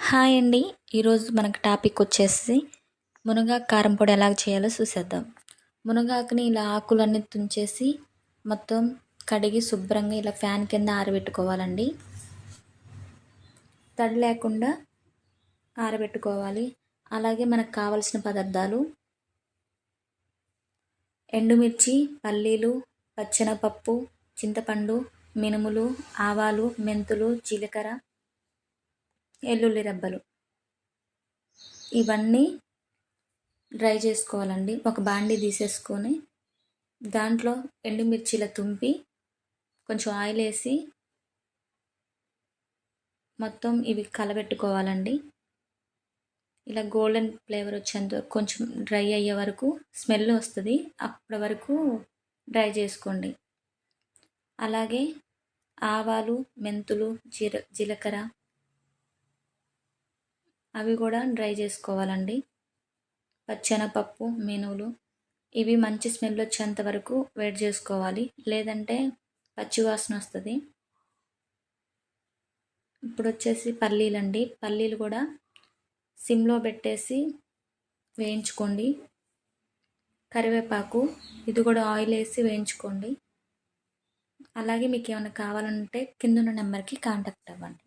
Hi అండి. ఈరోజు మనకు టాపిక్ వచ్చేసి మునగాకు కారం పొడి ఎలా చేయాలో చూసేద్దాం. మునగాకుని ఇలా ఆకులన్నీ తుంచేసి మొత్తం కడిగి శుభ్రంగా ఇలా ఫ్యాన్ కింద ఆరబెట్టుకోవాలండి. తడి లేకుండా ఆరబెట్టుకోవాలి. అలాగే మనకు కావలసిన పదార్థాలు: ఎండుమిర్చి, పల్లీలు, పచ్చెనపప్పు, చింతపండు, మినుములు, ఆవాలు, మెంతులు, జీలకర్ర, వెల్లుల్లి రెబ్బలు. ఇవన్నీ డ్రై చేసుకోవాలండి. ఒక బాండీ తీసేసుకొని దాంట్లో ఎండుమిర్చిలా తుంపి కొంచెం ఆయిల్ వేసి మొత్తం ఇవి కలబెట్టుకోవాలండి. ఇలా గోల్డెన్ ఫ్లేవర్ వచ్చేంత కొంచెం డ్రై అయ్యే వరకు స్మెల్ వస్తుంది, అప్పటి వరకు డ్రై చేసుకోండి. అలాగే ఆవాలు, మెంతులు, జీలకర్ర అవి కూడా డ్రై చేసుకోవాలండి. పచ్చెనపప్పు, మినువులు ఇవి మంచి స్మెల్ వచ్చేంత వరకు వేడి చేసుకోవాలి, లేదంటే పచ్చివాసన వస్తుంది. ఇప్పుడు వచ్చేసి పల్లీలండి. పల్లీలు కూడా సిమ్లో పెట్టేసి వేయించుకోండి. కరివేపాకు ఇది కూడా ఆయిల్ వేసి వేయించుకోండి. అలాగే మీకు ఏమైనా కావాలంటే కింద ఉన్న నెంబర్కి కాంటాక్ట్ అవ్వండి.